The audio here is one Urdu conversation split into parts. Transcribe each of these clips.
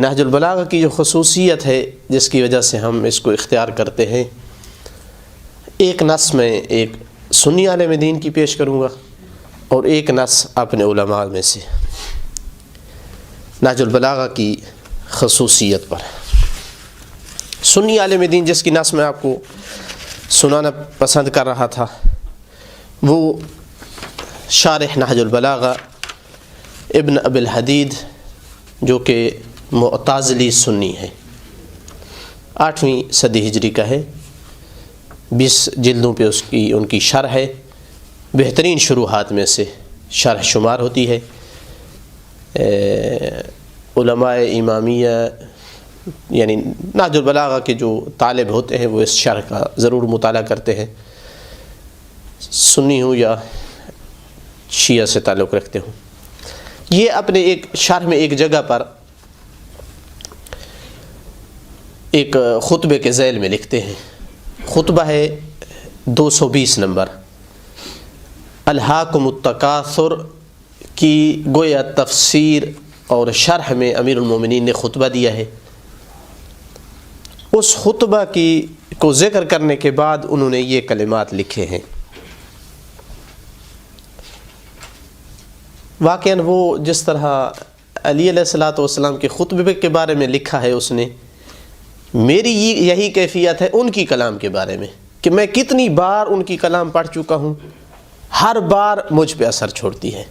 نہج البلاغہ کی جو خصوصیت ہے جس کی وجہ سے ہم اس کو اختیار کرتے ہیں، ایک نص میں ایک سنی عالم دین کی پیش کروں گا اور ایک نص اپنے علماء میں سے نہج البلاغہ کی خصوصیت پر۔ سنی عالم دین جس کی نص میں آپ کو سنانا پسند کر رہا تھا وہ شارح نہج البلاغہ ابن ابی الحدید، جو کہ معتزلی سنی ہے، 8ویں صدی ہجری کا ہے، 20 جلدوں پہ ان کی شرح ہے، بہترین شروحات میں سے شرح شمار ہوتی ہے۔ علماء امامیہ یعنی نہج البلاغہ کے جو طالب ہوتے ہیں وہ اس شرح کا ضرور مطالعہ کرتے ہیں، سنی ہوں یا شیعہ سے تعلق رکھتے ہوں۔ یہ اپنے ایک شرح میں ایک جگہ پر ایک خطبے کے ذیل میں لکھتے ہیں، خطبہ ہے 220 نمبر، الہاکم التکاثر کی گویا تفسیر اور شرح میں امیر المومنین نے خطبہ دیا ہے۔ اس خطبہ کو ذکر کرنے کے بعد انہوں نے یہ کلمات لکھے ہیں۔ واقعاً وہ جس طرح علی علیہ الصلوۃ والسلام کے خطبے کے بارے میں لکھا ہے، اس نے میری یہی کیفیت ہے ان کی کلام کے بارے میں کہ میں کتنی بار ان کی کلام پڑھ چکا ہوں، ہر بار مجھ پہ اثر چھوڑتی ہے۔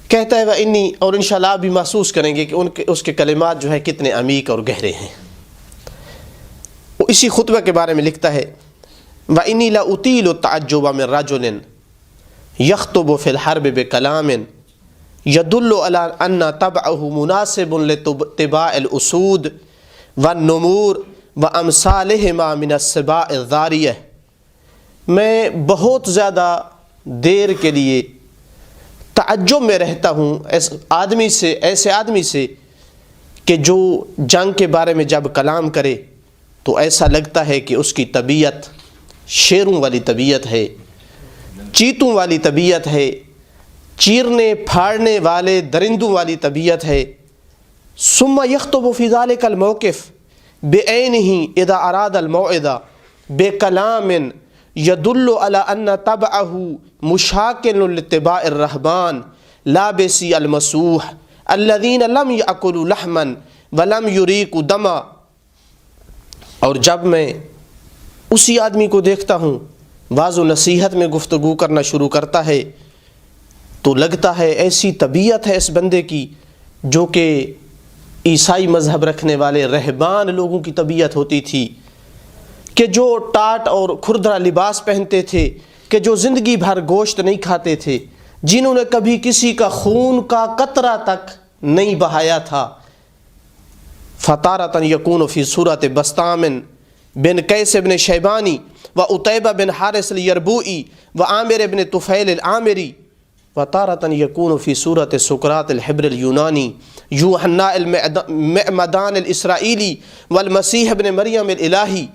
کہتا ہے وَإِنِّي، اور انشاءاللہ آپ بھی محسوس کریں گے کہ اس کے کلمات جو ہے کتنے عمیق اور گہرے ہیں۔ وہ اسی خطبہ کے بارے میں لکھتا ہے وَإِنِّي لَأُطِيلُ التَّعَجُّبَ مِن رَجُلٍ يَخْطُبُ فِي الْحَرْبِ بِكَلَامٍ يَدُلُّ عَلَىٰ أَنَّ طَبْعَهُ مُنَاسِبٌ لِاتِّبَاعِ الْأُسُودِ وَالنُّمُورِ وَأَمْثَالِهِمَا مِنَ السِّبَاعِ الضَّارِيَةِ، میں بہت زیادہ دیر کے لیے تعجب میں رہتا ہوں ایسے آدمی سے کہ جو جنگ کے بارے میں جب کلام کرے تو ایسا لگتا ہے کہ اس کی طبیعت شیروں والی طبیعت ہے، چیتوں والی طبیعت ہے، چیرنے پھاڑنے والے درندوں والی طبیعت ہے۔ ثم یخطب فی ذلک الموقف بعینہ اذا اراد الموعظہ بکلام یدل علی ان طبعہ مشاکل لاتباع الرہبان لابسی المسوح الذین لم یأکلوا لحما ولم یریقوا دما۔ اور جب میں اسی آدمی کو دیکھتا ہوں واعظ و نصیحت میں گفتگو کرنا شروع کرتا ہے تو لگتا ہے ایسی طبیعت ہے اس بندے کی جو کہ عیسائی مذہب رکھنے والے رہبان لوگوں کی طبیعت ہوتی تھی، کہ جو ٹاٹ اور کھردرا لباس پہنتے تھے، کہ جو زندگی بھر گوشت نہیں کھاتے تھے، جنہوں نے کبھی کسی کا خون کا قطرہ تک نہیں بہایا تھا۔ فطارۃ یکون فی صورت بسطام بن قیس بن شیبانی و عتیبہ بن حارث الیربوئی و عامر بن طفیل العامری، وطارۃ یکون فی صورت سقراط الحبر الیونانی یوحنا المعمدان الاسرائیلی والمسیح ابن مریم الالہی۔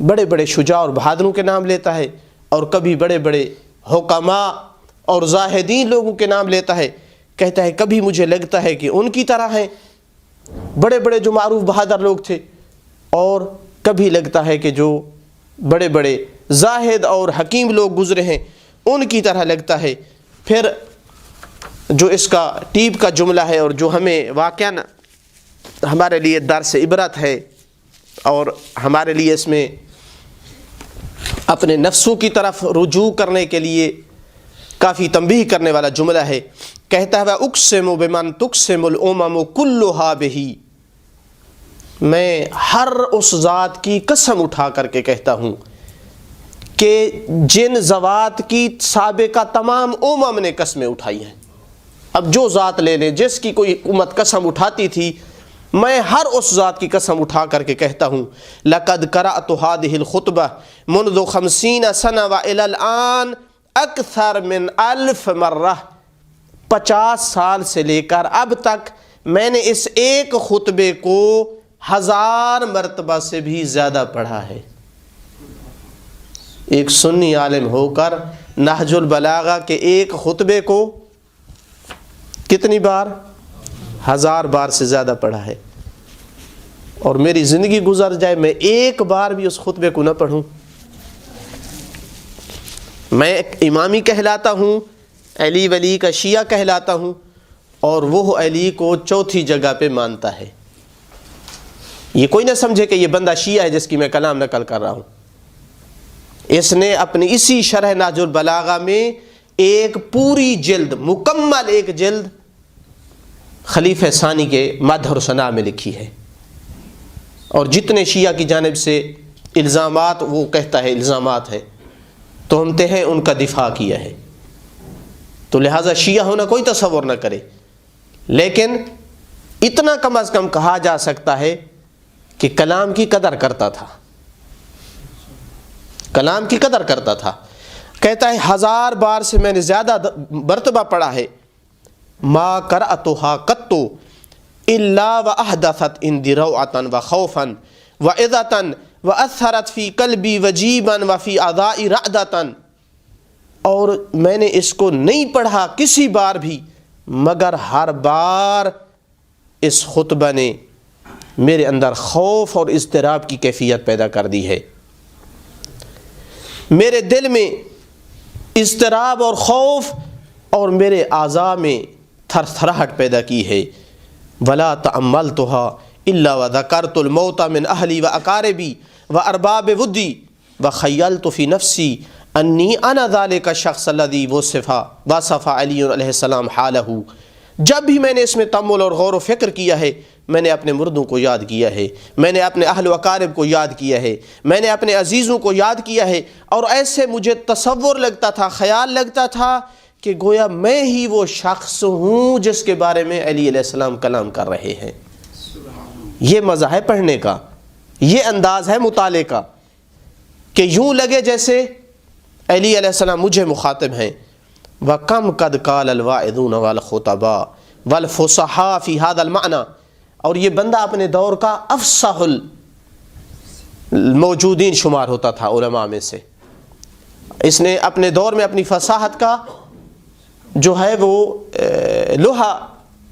بڑے بڑے شجاع اور بہادروں کے نام لیتا ہے، اور کبھی بڑے بڑے حکماء اور زاہدین لوگوں کے نام لیتا ہے۔ کہتا ہے کبھی مجھے لگتا ہے کہ ان کی طرح ہیں بڑے بڑے جو معروف بہادر لوگ تھے، اور کبھی لگتا ہے کہ جو بڑے بڑے زاہد اور حکیم لوگ گزرے ہیں ان کی طرح لگتا ہے۔ پھر جو اس کا ٹیپ کا جملہ ہے اور جو ہمیں واقعاً ہمارے لیے درس عبرت ہے اور ہمارے لیے اس میں اپنے نفسوں کی طرف رجوع کرنے کے لیے کافی تنبیہ کرنے والا جملہ ہے۔ کہتا ہے اقسم بمن تقسم الامم کلھا بہ، میں ہر اس ذات کی قسم اٹھا کر کے کہتا ہوں کہ جن ذوات کی سابقہ تمام امم نے قسمیں اٹھائی ہیں۔ اب جو ذات لے لیں، جس کی کوئی امت قسم اٹھاتی تھی، میں ہر اس ذات کی قسم اٹھا کر کے کہتا ہوں لقد قرأت هذه الخطبہ منذ 50 سنہ وإلى الآن اکثر من 1000 مرہ، 50 سال سے لے کر اب تک میں نے اس ایک خطبے کو 1000 مرتبہ سے بھی زیادہ پڑھا ہے۔ ایک سنی عالم ہو کر نہج البلاغہ کے ایک خطبے کو کتنی بار؟ 1000 بار سے زیادہ پڑھا ہے، اور میری زندگی گزر جائے میں ایک بار بھی اس خطبے کو نہ پڑھوں۔ میں امامی کہلاتا ہوں، علی ولی کا شیعہ کہلاتا ہوں، اور وہ علی کو چوتھی جگہ پہ مانتا ہے۔ یہ کوئی نہ سمجھے کہ یہ بندہ شیعہ ہے جس کی میں کلام نقل کر رہا ہوں۔ اس نے اپنی اسی شرح نہج البلاغہ میں ایک پوری جلد، مکمل ایک جلد خلیفہ ثانی کے مدح اور ثنا میں لکھی ہے، اور جتنے شیعہ کی جانب سے الزامات وہ کہتا ہے الزامات ہے، تہمتیں ہیں، ان کا دفاع کیا ہے۔ تو لہٰذا شیعہ ہونا کوئی تصور نہ کرے، لیکن اتنا کم از کم کہا جا سکتا ہے کہ کلام کی قدر کرتا تھا، کلام کی قدر کرتا تھا۔ کہتا ہے 1000 بار سے میں نے زیادہ مرتبہ پڑھا ہے، ما قرأتها قط الا واحدثت عندي روعة وخوفا وعظة واثرت في قلبي وجيبا وفي اعضائي رعدة، اور میں نے اس کو نہیں پڑھا کسی بار بھی مگر ہر بار اس خطبہ نے میرے اندر خوف اور اضطراب کی کیفیت پیدا کر دی ہے، میرے دل میں اضطراب اور خوف اور میرے اعضاء میں تھر تھراہٹ پیدا کی ہے۔ ولا تأملتها الا وذكرت الموت من اهلي واقاربي وارباب ودي وخيلت في نفسي انی انا ذلك الشخص الذي وصف علی علیہ السلام حالہ۔ جب بھی میں نے اس میں تأمل اور غور و فکر کیا ہے، میں نے اپنے مردوں کو یاد کیا ہے، میں نے اپنے اہل و اقارب کو یاد کیا ہے، میں نے اپنے عزیزوں کو یاد کیا ہے، اور ایسے مجھے تصور لگتا تھا، خیال لگتا تھا کہ گویا میں ہی وہ شخص ہوں جس کے بارے میں علی علیہ السلام کلام کر رہے ہیں۔ یہ مزہ ہے پڑھنے کا، یہ انداز ہے مطالعے کا، کہ یوں لگے جیسے علی علیہ السلام مجھے مخاطب ہیں۔ وَكَمْ قَدْ قَالَ الْوَاعِظُونَ وَالْخُطَبَاءُ وَالْفُصَحَاءُ فِي هَذَا الْمَعْنَى، اور یہ بندہ اپنے دور کا افصح الموجودین شمار ہوتا تھا علماء میں سے۔ اس نے اپنے دور میں اپنی فصاحت کا جو ہے وہ لوہا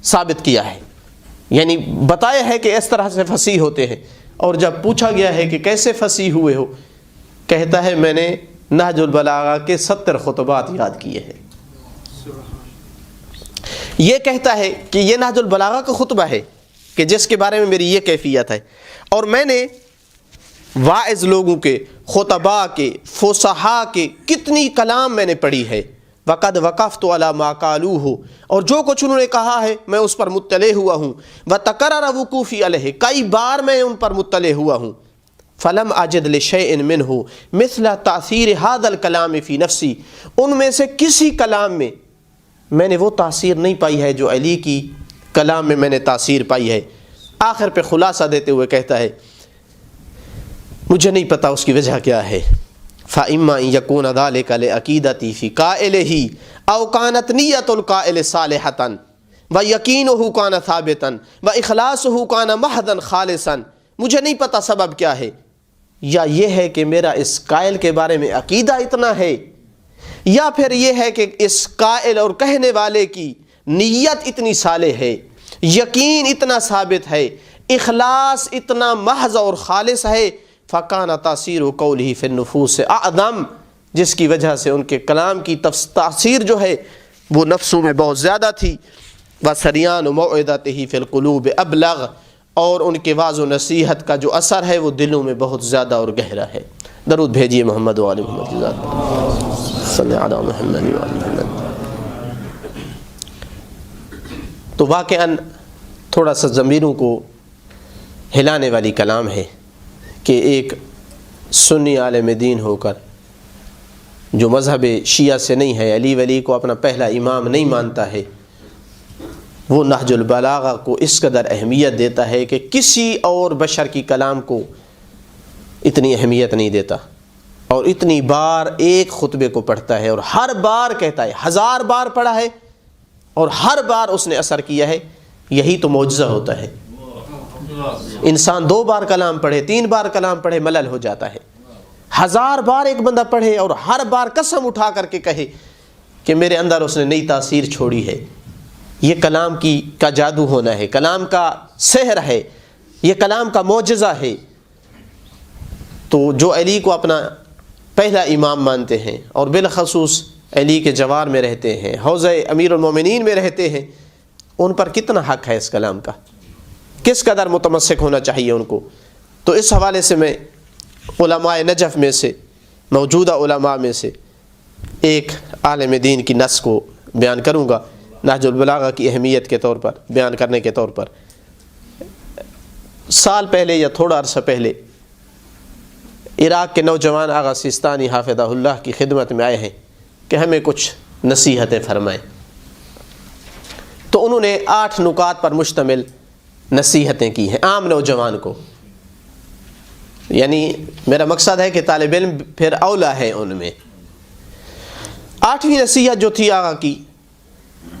ثابت کیا ہے، یعنی بتایا ہے کہ اس طرح سے فصیح ہوتے ہیں۔ اور جب پوچھا گیا ہے کہ کیسے فصیح ہوئے ہو، کہتا ہے میں نے نہج البلاغہ کے 70 خطبات یاد کیے ہیں۔ یہ کہتا ہے کہ یہ نہج البلاغہ کا خطبہ ہے کہ جس کے بارے میں میری یہ کیفیت ہے، اور میں نے واعظ لوگوں کے، خطباء کے، فصحاء کے کتنی کلام میں نے پڑھی ہے۔ وقد وقفت علی ما قالوہ، اور جو کچھ انہوں نے کہا ہے میں اس پر مطلع ہوا ہوں۔ وتکرر وقوفی علیہ، کئی بار میں ان پر مطلع ہوا ہوں۔ فلم اجد لشیء منہ مثل تاثیر هذا الکلام فی نفسی، ان میں سے کسی کلام میں میں نے وہ تاثیر نہیں پائی ہے جو علی کی کلام میں میں نے تاثیر پائی ہے۔ آخر پہ خلاصہ دیتے ہوئے کہتا ہے مجھے نہیں پتا اس کی وجہ کیا ہے۔ فَإِمَّا إِن يَكُونَ ذَلِكَ لِعَقِيدَتِي فِي قَائِلِهِ أَوْ كَانَتْ نِيَّةُ الْقَائِلِ صَالِحَةً وَيَقِينُهُ كَانَ ثَابِتًا وَإِخْلَاصُهُ كَانَ مَحْضًا خَالِصًا، مجھے نہیں پتا سبب کیا ہے، یا یہ ہے کہ میرا اس قائل کے بارے میں عقیدہ اتنا ہے، یا پھر یہ ہے کہ اس قائل اور کہنے والے کی نیت اتنی صالح ہے، یقین اتنا ثابت ہے، اخلاص اتنا محض اور خالص ہے۔ فَكَانَ تَأْثِيرُ قَوْلِهِ فِي النُّفُوسِ أَعْظَمَ، جس کی وجہ سے ان کے کلام کی تاثیر جو ہے وہ نفسوں میں بہت زیادہ تھی۔ وَسَرْيَانُ مَوْعِظَتِهِ فِي الْقُلُوبِ أَبْلَغ، اور ان کے واعظ و نصیحت کا جو اثر ہے وہ دلوں میں بہت زیادہ اور گہرا ہے۔ درود بھیجیے محمد و آل محمد کی ذات پر، صلی علی محمد و آل محمد۔ تو واقعاً تھوڑا سا ضمیروں کو ہلانے والی کلام ہے کہ ایک سنی عالم دین ہو کر جو مذہب شیعہ سے نہیں ہے، علی ولی کو اپنا پہلا امام نہیں مانتا ہے، وہ نہج البلاغہ کو اس قدر اہمیت دیتا ہے کہ کسی اور بشر کی کلام کو اتنی اہمیت نہیں دیتا، اور اتنی بار ایک خطبے کو پڑھتا ہے اور ہر بار کہتا ہے، 1000 بار پڑھا ہے اور ہر بار اس نے اثر کیا ہے۔ یہی تو معجزہ ہوتا ہے۔ انسان 2 بار کلام پڑھے، 3 بار کلام پڑھے ملل ہو جاتا ہے۔ 1000 بار ایک بندہ پڑھے اور ہر بار قسم اٹھا کر کے کہے کہ میرے اندر اس نے نئی تاثیر چھوڑی ہے، یہ کلام کا جادو ہونا ہے، کلام کا سحر ہے، یہ کلام کا معجزہ ہے۔ تو جو علی کو اپنا پہلا امام مانتے ہیں اور بالخصوص علی کے جوار میں رہتے ہیں، حوضہ امیر المومنین میں رہتے ہیں، ان پر کتنا حق ہے اس کلام کا، کس قدر متمسک ہونا چاہیے ان کو۔ تو اس حوالے سے میں علماء نجف میں سے، موجودہ علماء میں سے ایک عالم دین کی نص کو بیان کروں گا، نہج البلاغہ کی اہمیت کے طور پر بیان کرنے کے طور پر۔ سال پہلے یا تھوڑا عرصہ پہلے عراق کے نوجوان آغا سیستانی حافظہ اللہ کی خدمت میں آئے ہیں کہ ہمیں کچھ نصیحتیں فرمائیں۔ تو انہوں نے 8 نکات پر مشتمل نصیحتیں کی ہیں عام نوجوان کو، یعنی میرا مقصد ہے کہ طالب علم پھر اولا ہے ان میں۔ 8ویں نصیحت جو تھی آغا کی،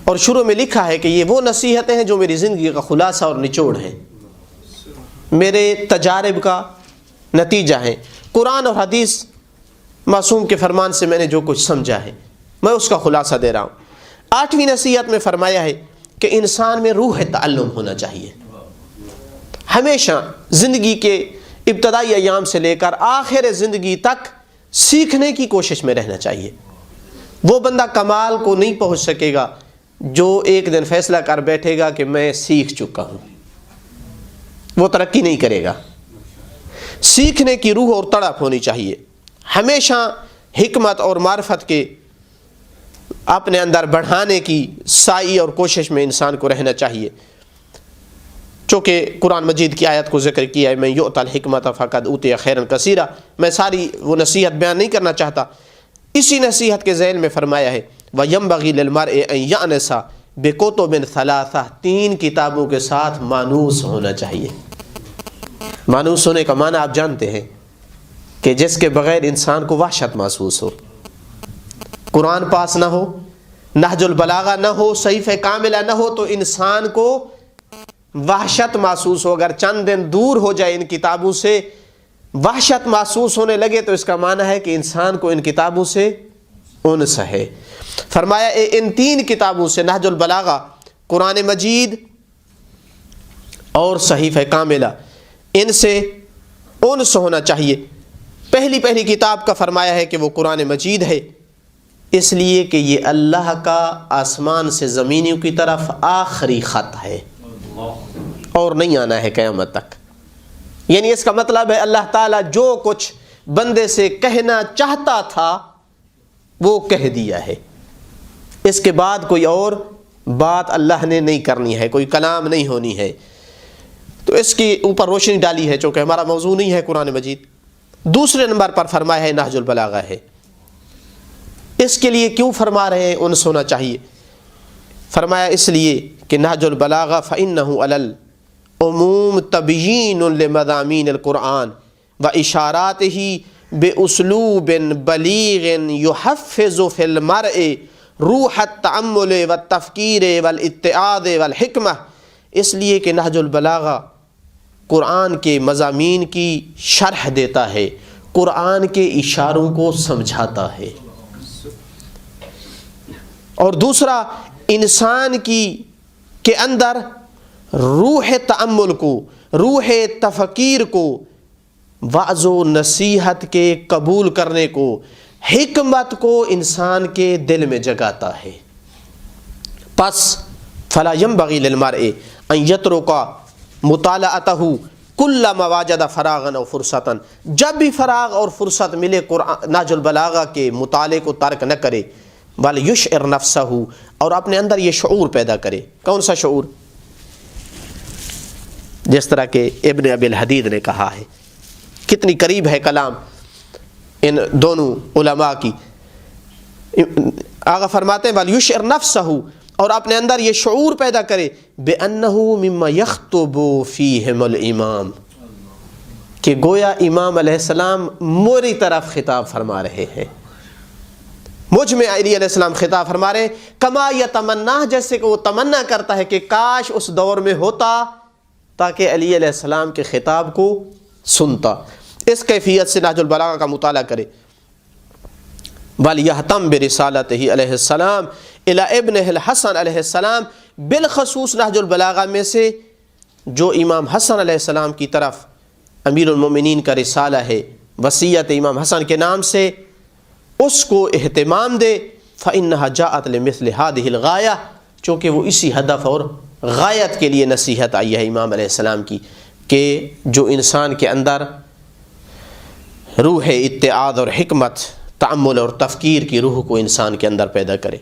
اور شروع میں لکھا ہے کہ یہ وہ نصیحتیں ہیں جو میری زندگی کا خلاصہ اور نچوڑ ہیں، میرے تجارب کا نتیجہ ہیں، قرآن اور حدیث معصوم کے فرمان سے میں نے جو کچھ سمجھا ہے میں اس کا خلاصہ دے رہا ہوں۔ 8ویں نصیحت میں فرمایا ہے کہ انسان میں روح تعلم ہونا چاہیے، ہمیشہ زندگی کے ابتدائی ایام سے لے کر آخر زندگی تک سیکھنے کی کوشش میں رہنا چاہیے۔ وہ بندہ کمال کو نہیں پہنچ سکے گا جو ایک دن فیصلہ کر بیٹھے گا کہ میں سیکھ چکا ہوں، وہ ترقی نہیں کرے گا۔ سیکھنے کی روح اور تڑپ ہونی چاہیے، ہمیشہ حکمت اور معرفت کے اپنے اندر بڑھانے کی سعی اور کوشش میں انسان کو رہنا چاہیے۔ چونکہ قرآن مجید کی آیت کو ذکر کیا ہے، میں یؤتی الحکمۃ فقد اوتی خیرا کثیرا، میں ساری وہ نصیحت بیان نہیں کرنا چاہتا۔ اسی نصیحت کے ذیل میں فرمایا ہے وَيَنبَغِي لِلْمَرْءِ أَن يَأْنَسَ بِكُتُبٍ ثَلَاثَةٍ، 3 کتابوں کے ساتھ مانوس ہونا چاہیے۔ مانوس ہونے کا معنی آپ جانتے ہیں کہ جس کے بغیر انسان کو وحشت محسوس ہو، قرآن پاس نہ ہو، نہج البلاغہ نہ ہو، صحیفہ کاملہ نہ ہو، تو انسان کو وحشت محسوس ہو۔ اگر چند دن دور ہو جائے ان کتابوں سے، وحشت محسوس ہونے لگے، تو اس کا معنی ہے کہ انسان کو ان کتابوں سے انس ہے۔ فرمایا ان 3 کتابوں سے، نہج البلاغہ، قرآن مجید اور صحیفہ کاملہ، ان سے انس ہونا چاہیے۔ پہلی کتاب کا فرمایا ہے کہ وہ قرآن مجید ہے، اس لیے کہ یہ اللہ کا آسمان سے زمینوں کی طرف آخری خط ہے اور نہیں آنا ہے قیامت تک۔ یعنی اس کا مطلب ہے اللہ تعالیٰ جو کچھ بندے سے کہنا چاہتا تھا وہ کہہ دیا ہے، اس کے بعد کوئی اور بات اللہ نے نہیں کرنی ہے، کوئی کلام نہیں ہونی ہے۔ تو اس کی اوپر روشنی ڈالی ہے، چونکہ ہمارا موضوع نہیں ہے قرآن مجید۔ دوسرے نمبر پر فرمایا ہے نہج البلاغہ ہے۔ اس کے لیے کیوں فرما رہے ہیں انس ہونا چاہیے؟ فرمایا اس لیے کہ نہج البلاغہ فإنہ علی العموم تبیین لمضامین القرآن واشاراتہ باسلوب بلیغ یحفظ فی المرء روح التأمل والتفکیر والاتعاظ والحکمہ۔ اس لیے کہ نہج البلاغہ قرآن کے مضامین کی شرح دیتا ہے، قرآن کے اشاروں کو سمجھاتا ہے، اور دوسرا انسان کے اندر روح تأمل کو، روح تفکیر کو، وعظ و نصیحت کے قبول کرنے کو، حکمت کو انسان کے دل میں جگاتا ہے۔ پس فلا ينبغي للمرء ان يترك مطالعته كلما وجد فراغا او فرصتا، جب بھی فراغ اور فرصت ملے نہج البلاغہ کے مطالعے کو ترک نہ کرے، بل یشعر نفسه، اور اپنے اندر یہ شعور پیدا کرے۔ کون سا شعور؟ جس طرح کہ ابن ابی الحدید نے کہا ہے، کتنی قریب ہے کلام ان دونوں علماء کی۔ آغا فرماتے ہیں بل یشعر نفسه، اور اپنے اندر یہ شعور پیدا کرے بأنہ مما یخطب فیہم الامام، کہ گویا امام علیہ السلام میری طرف خطاب فرما رہے ہیں، مجھ میں علی علیہ السلام خطاب فرما رہے ہیں، کما یتمنا، جیسے کہ وہ تمنا کرتا ہے کہ کاش اس دور میں ہوتا تاکہ علی علیہ السلام کے خطاب کو سنتا۔ اس کیفیت سے نہج البلاغہ کا مطالعہ کرے۔ وَلْيَهْتَمْ بِرِسَالَتِهِ علیہ السلام إِلَى ابنه الحسن علیہ السلام بالخصوص نہج البلاغہ میں سے جو امام حسن علیہ السلام کی طرف امیر المومنین کا رسالہ ہے وصیت امام حسن کے نام سے، اس کو اہتمام دے۔ فإنها جاءت لمثل هذه الغایہ، چونکہ وہ اسی ہدف اور غایت کے لیے نصیحت آئی ہے امام علیہ السلام کی، کہ جو انسان کے اندر روح اتعاظ اور حکمت، تأمل اور تفکیر کی روح کو انسان کے اندر پیدا کرے۔